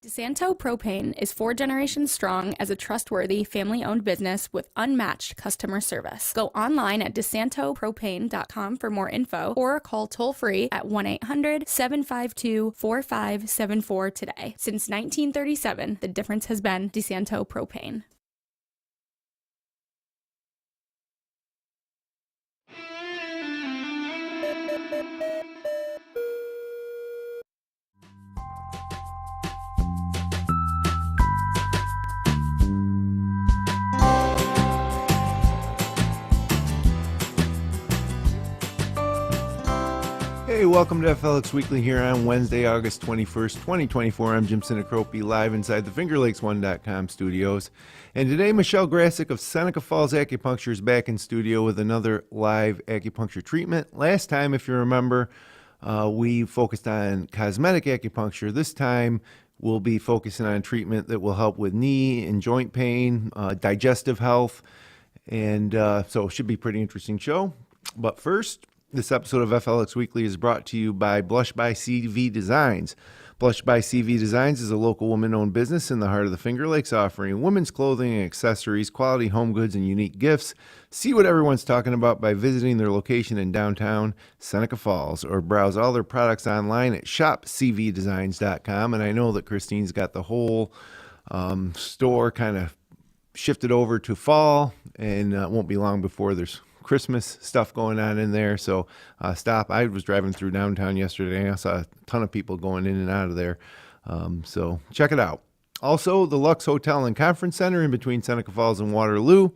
DeSanto Propane is 4 generations strong as a trustworthy family-owned business with unmatched customer service. Go online at DeSantoPropane.com for more info or call toll-free at 1-800-752-4574 today. Since 1937, the difference has been DeSanto Propane. Hey, welcome to FLX Weekly here on Wednesday, August 21st, 2024. I'm Jim Seneca live inside the FingerLakes1.com studios. And today, Michelle Grasek of Seneca Falls Acupuncture is back in studio with another live acupuncture treatment. Last time, if you remember, we focused on cosmetic acupuncture. This time, we'll be focusing on treatment that will help with knee and joint pain, digestive health, and so it should be a pretty interesting show. But first, this episode of FLX Weekly is brought to you by Blush by CV Designs. Blush by CV Designs is a local woman-owned business in the heart of the Finger Lakes offering women's clothing and accessories, quality home goods, and unique gifts. See what everyone's talking about by visiting their location in downtown Seneca Falls or browse all their products online at shopcvdesigns.com. And I know that Christine's got the whole store kind of shifted over to fall, and it won't be long before there's Christmas stuff going on in there, so stop. I was driving through downtown yesterday and I saw a ton of people going in and out of there, so check it out. Also, the Lux Hotel and Conference Center in between Seneca Falls and Waterloo.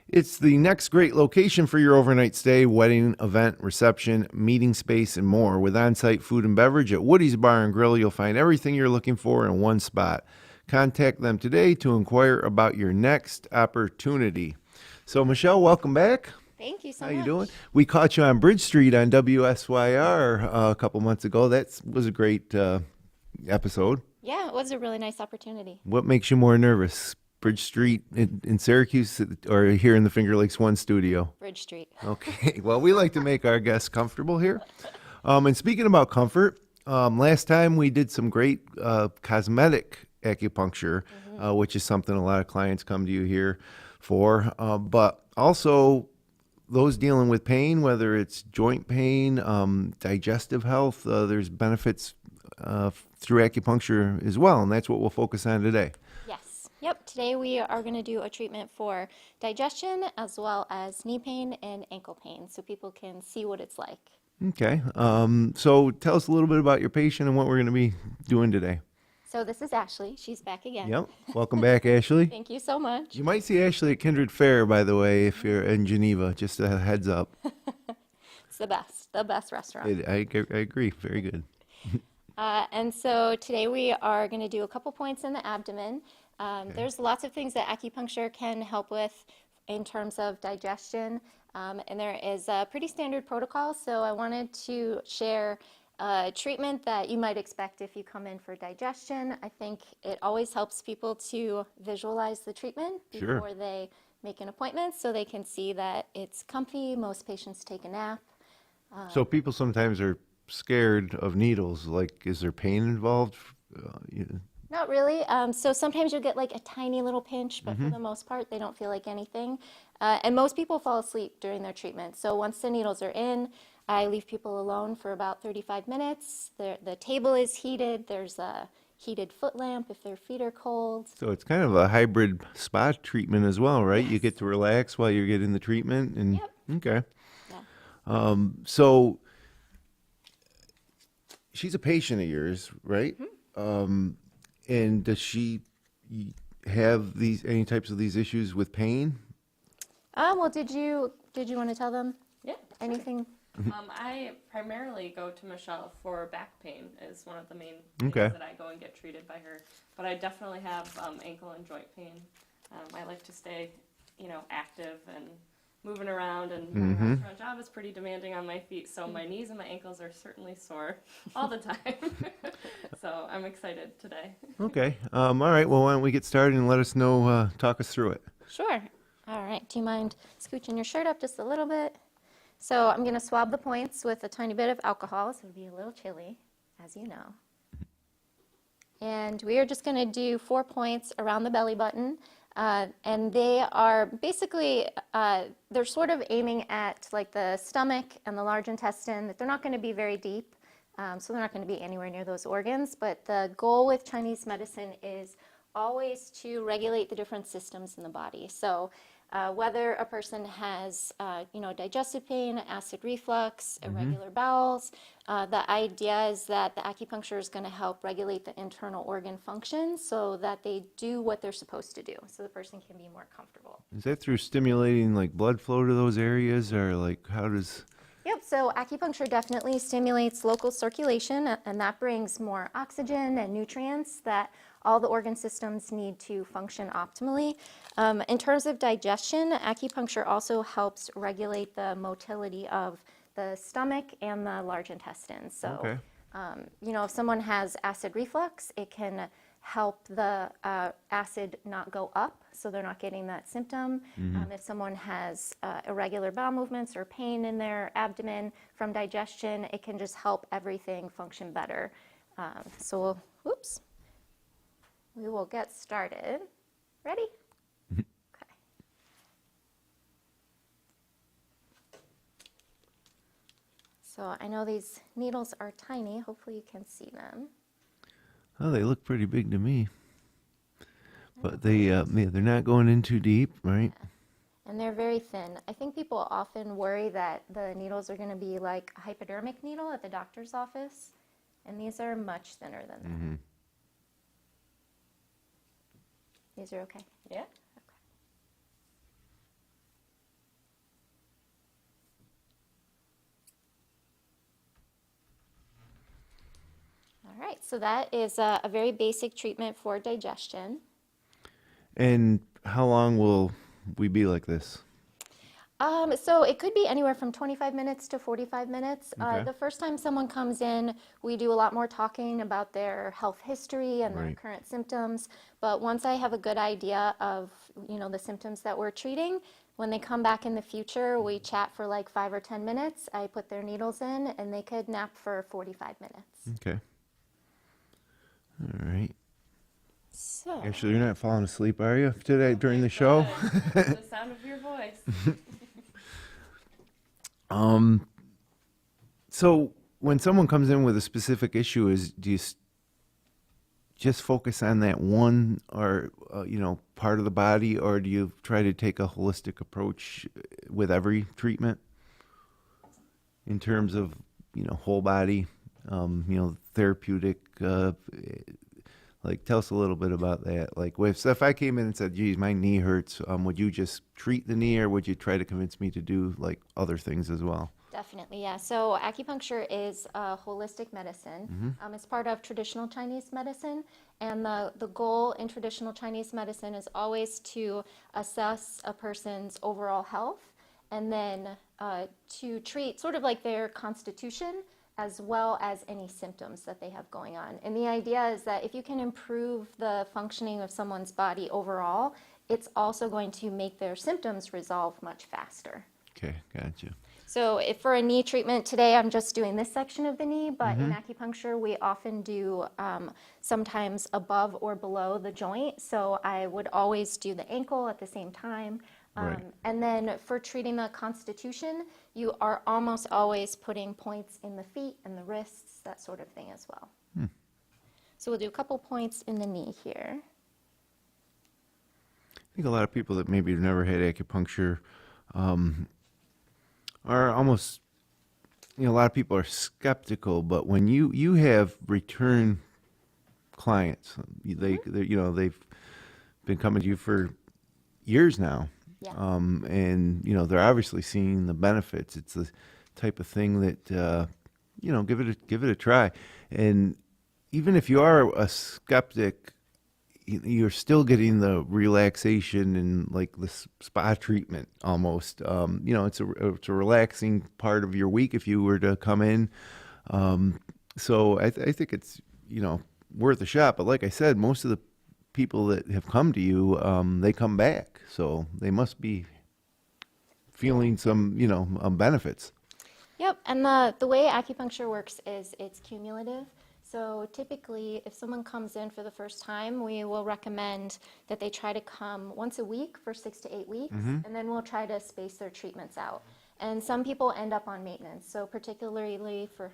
It's the next great location for your overnight stay, wedding, event, reception, meeting space, and more. With on-site food and beverage at Woody's Bar and Grill, you'll find everything you're looking for in one spot. Contact them today to inquire about your next opportunity. So, Michelle, welcome back. Thank you so much. How you doing? We caught you on Bridge Street on WSYR a couple months ago. That was a great episode. Yeah, it was a really nice opportunity. What makes you more nervous, Bridge Street in Syracuse or here in the Finger Lakes One studio? Bridge Street. Okay. Well, we like to make our guests comfortable here. And speaking about comfort, last time we did some great cosmetic acupuncture, which is something a lot of clients come to you here for. But also, those dealing with pain, whether it's joint pain, digestive health, there's benefits through acupuncture as well, and that's what we'll focus on today. Yes. Yep. Today we are going to do a treatment for digestion as well as knee pain and ankle pain, so people can see what it's like. Okay. So tell us a little bit about your patient and what we're going to be doing today. So this is Ashley. She's back again. Yep. Welcome back, Ashley. Thank you so much. You might see Ashley at Kindred Fair, by the way, if you're in Geneva. Just a heads up. It's the best restaurant. I agree. Very good. And so today we are going to do a couple points in the abdomen. Okay. There's lots of things that acupuncture can help with in terms of digestion, and there is a pretty standard protocol, so I wanted to share treatment that you might expect if you come in for digestion. I think it always helps people to visualize the treatment before they make an appointment so they can see that it's comfy. Most patients take a nap. So people sometimes are scared of needles. Like, is there pain involved? Not really. So sometimes you'll get like a tiny little pinch, but for the most part, they don't feel like anything. And most people fall asleep during their treatment. So once the needles are in, I leave people alone for about 35 minutes. The table is heated. There's a heated foot lamp if their feet are cold. So it's kind of a hybrid spa treatment as well, right? Yes. You get to relax while you're getting the treatment. And Yep. Okay. Yeah. So she's a patient of yours, right? And does she have any types of these issues with pain? Well, did you want to tell them Yeah. anything? I primarily go to Michelle for back pain is one of the main things Okay. that I go and get treated by her. But I definitely have ankle and joint pain. I like to stay, active and moving around, and my restaurant job is pretty demanding on my feet, so my knees and my ankles are certainly sore all the time. So I'm excited today. Okay. All right. Well, why don't we get started and let us know, talk us through it. Sure. All right. Do you mind scooching your shirt up just a little bit? So I'm going to swab the points with a tiny bit of alcohol, so it'll be a little chilly, as you know. And we are just going to do 4 points around the belly button. And they are basically, they're sort of aiming at like the stomach and the large intestine. They're not going to be very deep, so they're not going to be anywhere near those organs. But the goal with Chinese medicine is always to regulate the different systems in the body. So whether a person has, digestive pain, acid reflux, irregular bowels, the idea is that the acupuncture is going to help regulate the internal organ functions so that they do what they're supposed to do, so the person can be more comfortable. Is that through stimulating like blood flow to those areas, or like how does? Yep, so acupuncture definitely stimulates local circulation, and that brings more oxygen and nutrients that all the organ systems need to function optimally. In terms of digestion, acupuncture also helps regulate the motility of the stomach and the large intestine. So, Okay. If someone has acid reflux, it can help the acid not go up, so they're not getting that symptom. If someone has irregular bowel movements or pain in their abdomen from digestion, it can just help everything function better. We will get started. Ready? Okay. So I know these needles are tiny. Hopefully you can see them. Oh, they look pretty big to me. But they're not going in too deep, right? And they're very thin. I think people often worry that the needles are going to be like a hypodermic needle at the doctor's office, and these are much thinner than that. These are okay? Yeah. Okay. All right, so that is a very basic treatment for digestion. And how long will we be like this? So it could be anywhere from 25 minutes to 45 minutes. Okay. The first time someone comes in, we do a lot more talking about their health history and their Right. current symptoms. But once I have a good idea of, the symptoms that we're treating, when they come back in the future, we chat for like 5 or 10 minutes. I put their needles in, and they could nap for 45 minutes. Okay. All right. So, Actually, you're not falling asleep, are you, today during the show? The sound of your voice. So when someone comes in with a specific issue, do you just focus on that one or part of the body, or do you try to take a holistic approach with every treatment in terms of whole body, therapeutic? Tell us a little bit about that. Like, if I came in and said, "Geez, my knee hurts," would you just treat the knee, or would you try to convince me to do like other things as well? definitely, yeah. So acupuncture is a holistic medicine. It's part of traditional Chinese medicine, and the goal in traditional Chinese medicine is always to assess a person's overall health, and then to treat sort of like their constitution as well as any symptoms that they have going on. And the idea is that if you can improve the functioning of someone's body overall, it's also going to make their symptoms resolve much faster. Okay, gotcha. So if for a knee treatment today, I'm just doing this section of the knee, but in acupuncture, we often do sometimes above or below the joint. So I would always do the ankle at the same time. Right. And then for treating the constitution, you are almost always putting points in the feet and the wrists, that sort of thing as well. So we'll do a couple points in the knee here. I think a lot of people that maybe have never had acupuncture are almost, a lot of people are skeptical, but when you have return clients, they've been coming to you for years now. Yeah. And they're obviously seeing the benefits. It's the type of thing that give it a try. And even if you are a skeptic, you're still getting the relaxation and like the spa treatment almost. It's a relaxing part of your week if you were to come in. So I think it's worth a shot. But like I said, most of the people that have come to you, they come back, so they must be feeling some benefits. Yep, and the way acupuncture works is it's cumulative. So typically, if someone comes in for the first time, we will recommend that they try to come once a week for 6 to 8 weeks, and then we'll try to space their treatments out. And some people end up on maintenance, so particularly for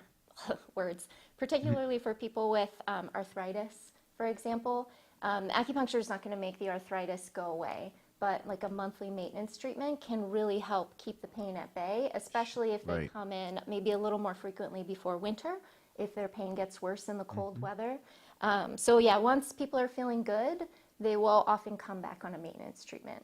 particularly for people with arthritis, for example, acupuncture is not going to make the arthritis go away. But like a monthly maintenance treatment can really help keep the pain at bay, especially if they come in maybe a little more frequently before winter, if their pain gets worse in the cold weather. So yeah, once people are feeling good, they will often come back on a maintenance treatment.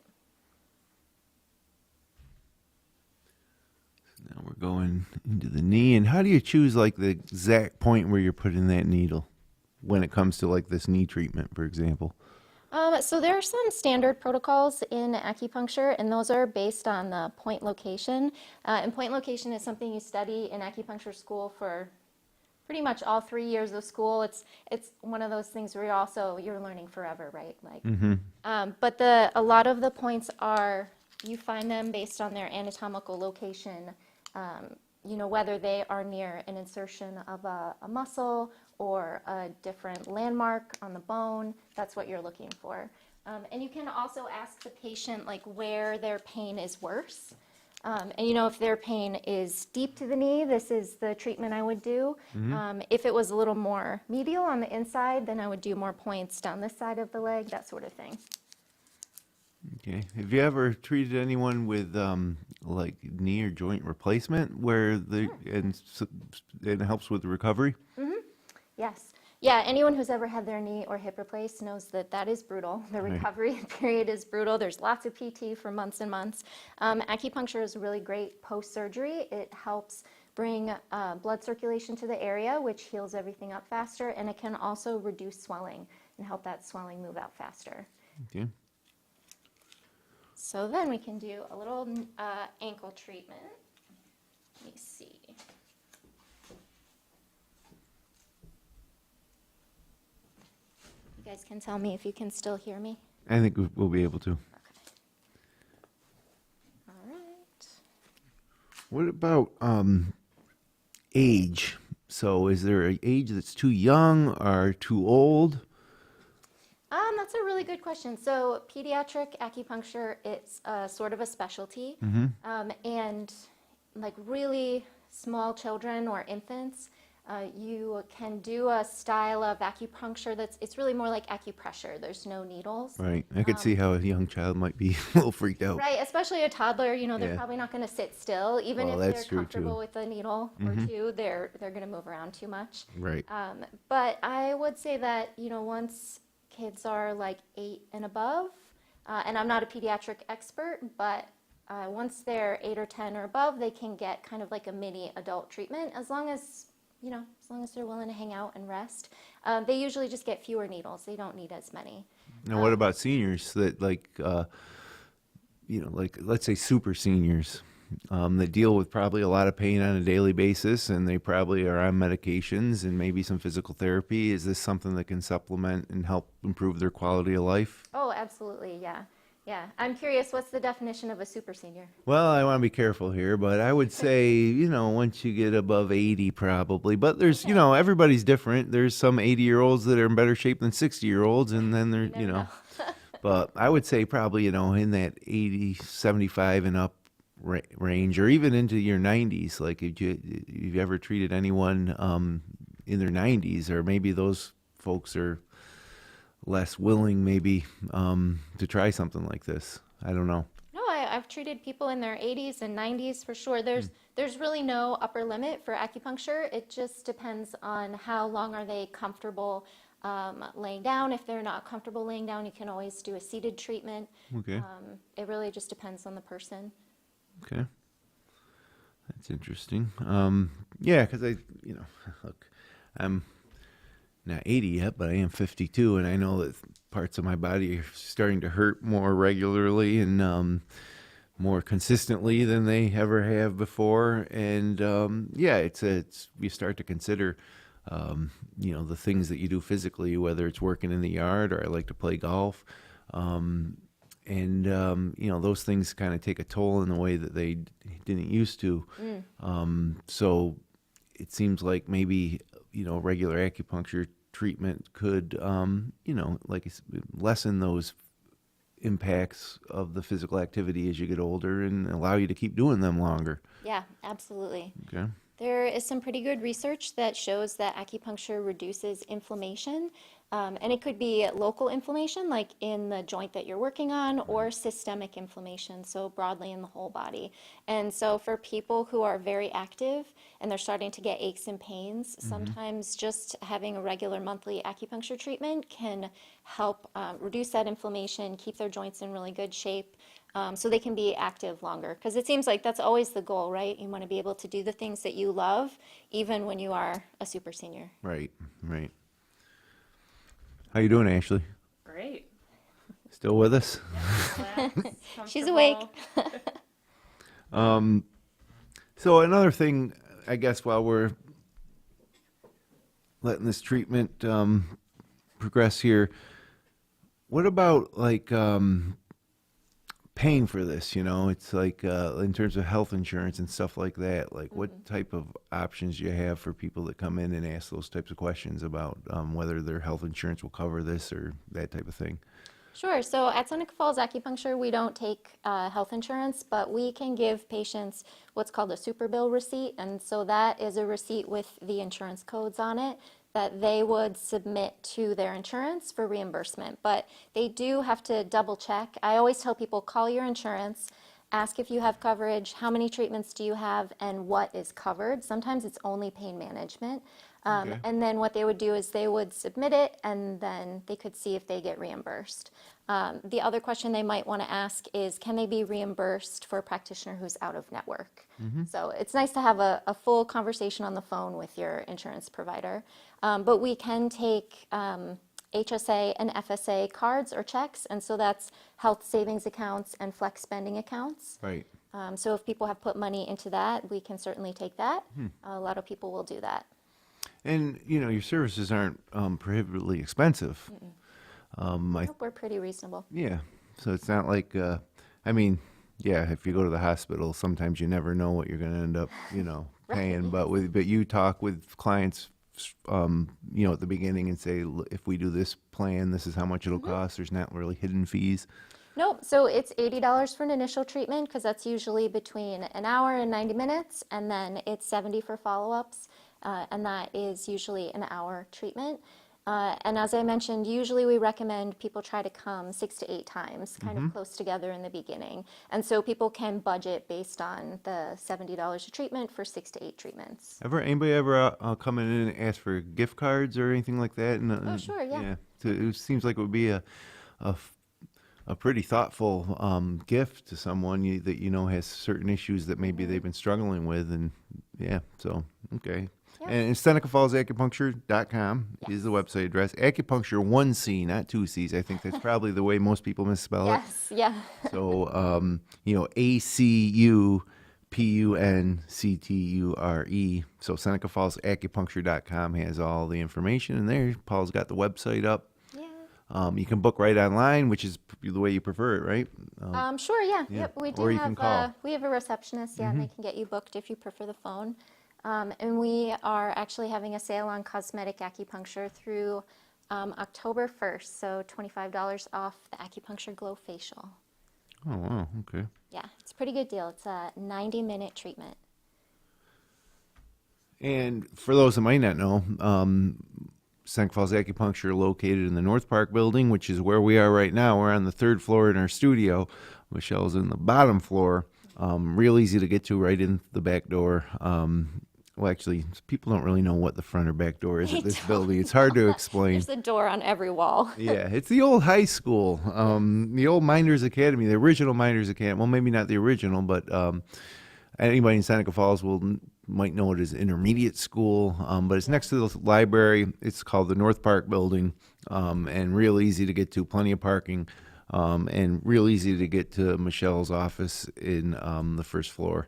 Now we're going into the knee. And how do you choose like the exact point where you're putting that needle when it comes to like this knee treatment, for example? So there are some standard protocols in acupuncture, and those are based on the point location. And point location is something you study in acupuncture school for pretty much all 3 years of school. It's one of those things where you're learning forever, right? Like, but a lot of the points you find them based on their anatomical location. Whether they are near an insertion of a muscle or a different landmark on the bone, that's what you're looking for. And you can also ask the patient like where their pain is worse. And if their pain is deep to the knee, this is the treatment I would do. If it was a little more medial on the inside, then I would do more points down this side of the leg, that sort of thing. Okay. Have you ever treated anyone with like knee or joint replacement where and it helps with the recovery? Yes. Yeah, anyone who's ever had their knee or hip replaced knows that is brutal. The recovery period is brutal. There's lots of PT for months and months. Acupuncture is really great post-surgery. It helps bring blood circulation to the area, which heals everything up faster, and it can also reduce swelling and help that swelling move out faster. Okay. So then we can do a little ankle treatment. Let me see. You guys can tell me if you can still hear me. I think we'll be able to. Okay. All right. What about age? So is there an age that's too young or too old? That's a really good question. So pediatric acupuncture, it's sort of a specialty. And like really small children or infants, you can do a style of acupuncture it's really more like acupressure. There's no needles. Right. I could see how a young child might be a little freaked out. Right, especially a toddler, they're probably not going to sit still. Even if they're comfortable with a needle or two, they're going to move around too much. Right. But I would say that, once kids are like 8 and above, and I'm not a pediatric expert, but once they're 8 or 10 or above, they can get kind of like a mini adult treatment as long as they're willing to hang out and rest. They usually just get fewer needles. They don't need as many. Now, what about seniors that like let's say super seniors that deal with probably a lot of pain on a daily basis, and they probably are on medications and maybe some physical therapy? Is this something that can supplement and help improve their quality of life? Oh, absolutely, yeah. Yeah, I'm curious, what's the definition of a super senior? Well, I want to be careful here, but I would say, once you get above 80 probably, but there's, everybody's different. There's some 80-year-olds that are in better shape than 60-year-olds, and then there, but I would say probably, in that 80, 75 and up range, or even into your 90s. Like if you've ever treated anyone in their 90s, or maybe those folks are less willing maybe to try something like this. I don't know. No, I've treated people in their 80s and 90s for sure. There's really no upper limit for acupuncture. It just depends on how long are they comfortable laying down. If they're not comfortable laying down, you can always do a seated treatment. Okay. It really just depends on the person. Okay. That's interesting. Yeah, because look, I'm not 80 yet, but I am 52, and I know that parts of my body are starting to hurt more regularly and more consistently than they ever have before. And it's you start to consider, the things that you do physically, whether it's working in the yard or I like to play golf, and those things kind of take a toll in the way that they didn't used to. So it seems like maybe regular acupuncture treatment could, like lessen those impacts of the physical activity as you get older and allow you to keep doing them longer. Yeah, absolutely. Okay. There is some pretty good research that shows that acupuncture reduces inflammation. And it could be local inflammation, like in the joint that you're working on, or systemic inflammation, so broadly in the whole body. And so for people who are very active and they're starting to get aches and pains, sometimes just having a regular monthly acupuncture treatment can help reduce that inflammation, keep their joints in really good shape, so they can be active longer. Because it seems like that's always the goal, right? You want to be able to do the things that you love, even when you are a super senior. Right. How you doing, Ashley? Great. Still with us? Relax, She's awake. So another thing, I guess, while we're letting this treatment progress here, what about like paying for this? It's like in terms of health insurance and stuff like that. Like, what type of options do you have for people that come in and ask those types of questions about whether their health insurance will cover this or that type of thing? Sure. So at Seneca Falls Acupuncture, we don't take health insurance, but we can give patients what's called a super bill receipt. And so that is a receipt with the insurance codes on it that they would submit to their insurance for reimbursement. But they do have to double check. I always tell people, call your insurance, ask if you have coverage, how many treatments do you have, and what is covered. Sometimes it's only pain management. Okay. And then what they would do is they would submit it, and then they could see if they get reimbursed. The other question they might want to ask is, can they be reimbursed for a practitioner who's out of network? So it's nice to have a full conversation on the phone with your insurance provider. But we can take HSA and FSA cards or checks, and so that's health savings accounts and flex spending accounts. Right. So if people have put money into that, we can certainly take that. A lot of people will do that. And, your services aren't prohibitively expensive. Nope, we're pretty reasonable. Yeah. So it's not like, if you go to the hospital, sometimes you never know what you're going to end up, paying. But you talk with clients, at the beginning and say, if we do this plan, this is how much it'll cost. There's not really hidden fees. Nope, so it's $80 for an initial treatment because that's usually between an hour and 90 minutes, and then it's $70 for follow-ups, and that is usually an hour treatment. And as I mentioned, usually we recommend people try to come 6 to 8 times, kind of close together in the beginning. And so people can budget based on the $70 a treatment for 6 to 8 treatments. Anybody ever come in and ask for gift cards or anything like that? Oh, sure, yeah. So it seems like it would be a pretty thoughtful gift to someone that has certain issues that maybe they've been struggling with, and okay. Yeah. And SenecaFallsAcupuncture.com is the website address. Acupuncture, 1 C, not 2 C's. I think that's probably the way most people misspell it. Yes, yeah. So, ACUPUNCTURE. So SenecaFallsAcupuncture.com has all the information in there. Paul's got the website up. Yeah. You can book right online, which is the way you prefer it, right? Sure, yeah. yeah. Yep, we do Or you have, can call. We have a receptionist, and they can get you booked if you prefer the phone. And we are actually having a sale on cosmetic acupuncture through October 1st, so $25 off the Acupuncture Glow Facial. Oh, wow, okay. Yeah, it's a pretty good deal. It's a 90-minute treatment. And for those that might not know, Seneca Falls Acupuncture located in the North Park building, which is where we are right now. We're on the 3rd floor in our studio. Michelle's in the bottom floor. Real easy to get to right in the back door. Well, actually, people don't really know what the front or back door is at this building. It's hard to explain. There's a door on every wall. Yeah, it's the old high school, the old Minders Academy, the original Minders Academy. Well, maybe not the original, but anybody in Seneca Falls might know it as intermediate school, but it's next to the library. It's called the North Park building, and real easy to get to, plenty of parking, and real easy to get to Michelle's office in the 1st floor.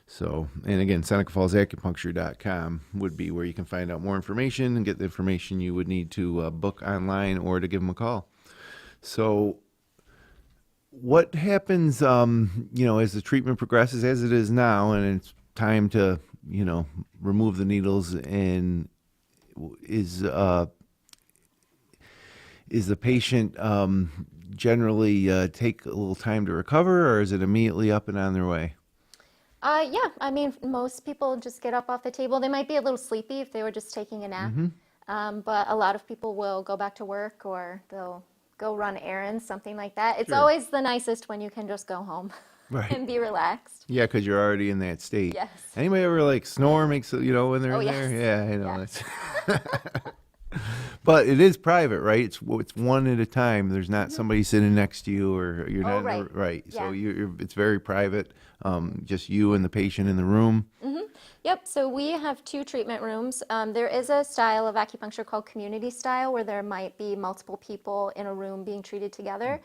So, and again, SenecaFallsAcupuncture.com would be where you can find out more information and get the information you would need to book online or to give them a call. So, what happens, as the treatment progresses, as it is now, and it's time to, remove the needles and is the patient generally take a little time to recover, or is it immediately up and on their way? Yeah, I mean, most people just get up off the table. They might be a little sleepy if they were just taking a nap, but a lot of people will go back to work or they'll go run errands, something like that. It's Sure. always the nicest when you can just go home Right. and be relaxed. Yeah, because you're already in that state. Yes. Anybody ever like snore makes when they're Oh, in there? yes. Yeah, I know. Yeah. That's but it is private, right? It's one at a time. There's not somebody sitting next to you, or you're Oh, not right. right. So Yeah. it's very private. Just you and the patient in the room. Yep, so we have 2 treatment rooms. There is a style of acupuncture called community style where there might be multiple people in a room being treated together.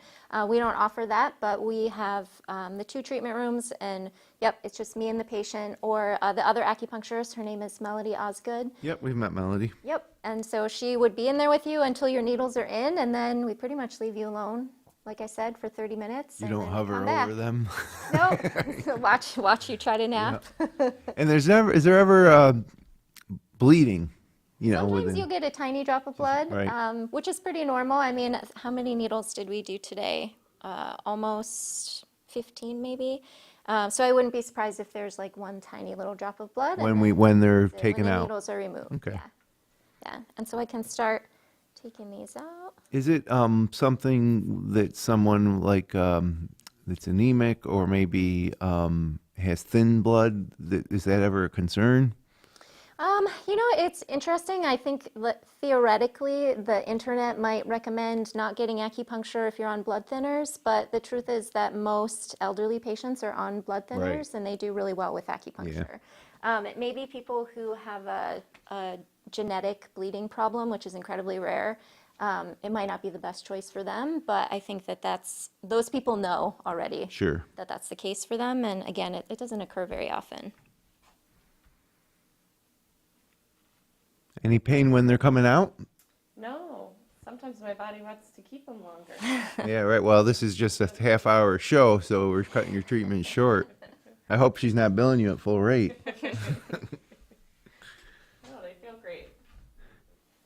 We don't offer that, but we have the 2 treatment rooms, and yep, it's just me and the patient, or the other acupuncturist. Her name is Melody Osgood. Yep, we've met Melody. Yep, and so she would be in there with you until your needles are in, and then we pretty much leave you alone, like I said, for 30 minutes. You and don't then hover come over back. them. No, so watch you try to nap. And is there ever bleeding? Sometimes within. you'll get a tiny drop of blood, Right. which is pretty normal. I mean, how many needles did we do today? Almost 15 maybe. So I wouldn't be surprised if there's like one tiny little drop of blood. and when they're then taken when the out. needles are removed. Okay. Yeah. Yeah. And so I can start taking these out. Is it something that someone like that's anemic or maybe has thin blood? Is that ever a concern? It's interesting. I think that theoretically the internet might recommend not getting acupuncture if you're on blood thinners, but the truth is that most elderly patients are on blood thinners Right. and they do really well with acupuncture. It may be people who have a genetic bleeding problem, which is incredibly rare. It might not be the best choice for them, but I think that those people know already Sure. that that's the case for them. And again, it doesn't occur very often. Any pain when they're coming out? No, sometimes my body wants to keep them longer. Yeah, right. Well, this is just a half-hour show, so we're cutting your treatment short. I hope she's not billing you at full rate. No, they feel great.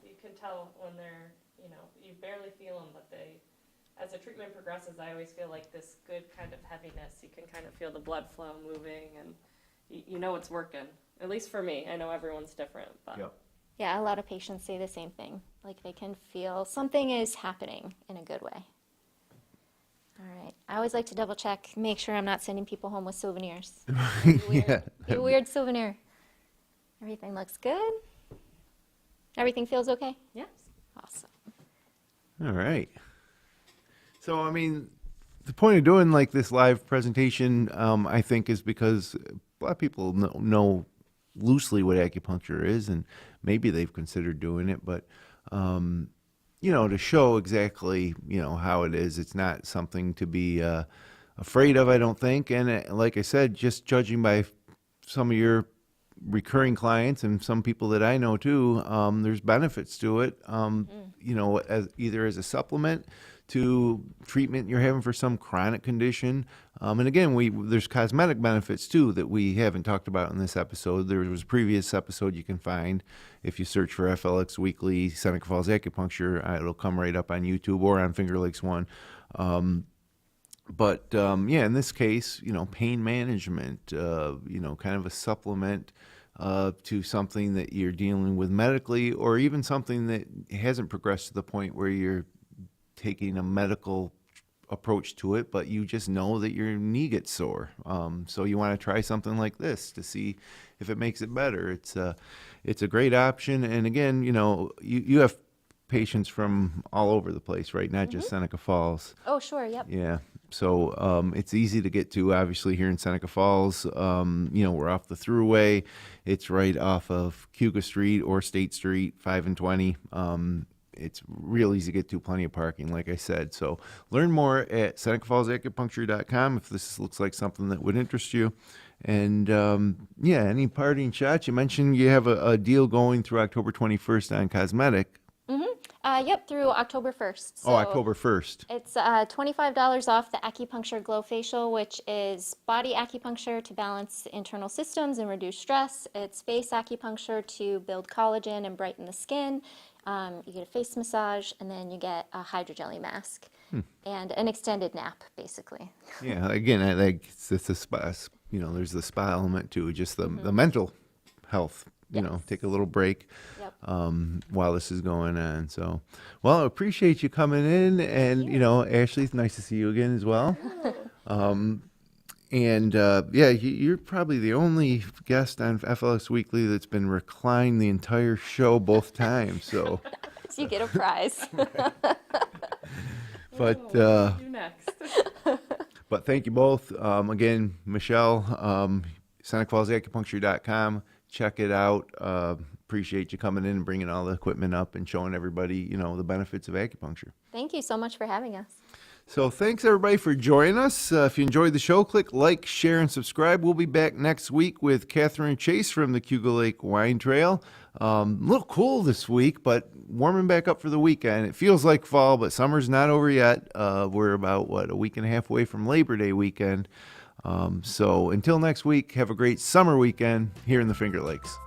You can tell when they're, you barely feel them, but as the treatment progresses, I always feel like this good kind of heaviness. You can kind of feel the blood flow moving, and you know it's working. At least for me. I know everyone's different, but. Yep. Yeah, a lot of patients say the same thing. Like they can feel something is happening in a good way. All right. I always like to double check, make sure I'm not sending people home with souvenirs. Yeah. Be a weird souvenir. Everything looks good. Everything feels okay? Yes. Awesome. All right. So, I mean, the point of doing like this live presentation, I think, is because a lot of people know loosely what acupuncture is, and maybe they've considered doing it, but to show exactly how it is, it's not something to be afraid of, I don't think. And like I said, just judging by some of your recurring clients and some people that I know too, there's benefits to it. As either as a supplement to treatment you're having for some chronic condition. And again, there's cosmetic benefits too that we haven't talked about in this episode. There was a previous episode you can find if you search for FLX Weekly, Seneca Falls Acupuncture. It'll come right up on YouTube or on Finger Lakes One. But in this case, pain management, kind of a supplement to something that you're dealing with medically, or even something that hasn't progressed to the point where you're taking a medical approach to it, but you just know that your knee gets sore. So you want to try something like this to see if it makes it better. It's a great option. And again, you have patients from all over the place, right? Not just Seneca Falls. Oh, sure. Yep. Yeah. So it's easy to get to, obviously, here in Seneca Falls. We're off the Thruway. It's right off of Cuga Street or State Street, 5 and 20. It's real easy to get to, plenty of parking, like I said. So learn more at SenecaFallsAcupuncture.com if this looks like something that would interest you. And, any parting shots? You mentioned you have a deal going through October 21st on cosmetic. Yep, through October 1st. Oh, October 1st. It's $25 off the Acupuncture Glow Facial, which is body acupuncture to balance internal systems and reduce stress. It's face acupuncture to build collagen and brighten the skin. You get a face massage, and then you get a hydrogelly mask and an extended nap, basically. Yeah, again, I like it's the spa. There's the spa element too, just the mental health. Take a little break Yep. while this is going on. So, well, I appreciate you coming in, and Ashley, it's nice to see you again as well. You're probably the only guest on FLX Weekly that's been reclined the entire show both times. So, So you get a prize. but What do we do next? but thank you both again, Michelle. SenecafallsAcupuncture.com. Check it out. Appreciate you coming in and bringing all the equipment up and showing everybody, the benefits of acupuncture. Thank you so much for having us. So thanks everybody for joining us. If you enjoyed the show, click like, share, and subscribe. We'll be back next week with Catherine Chase from the Cuga Lake Wine Trail. A little cool this week, but warming back up for the weekend. It feels like fall, but summer's not over yet. We're about, a week and a half away from Labor Day weekend. So until next week, have a great summer weekend here in the Finger Lakes.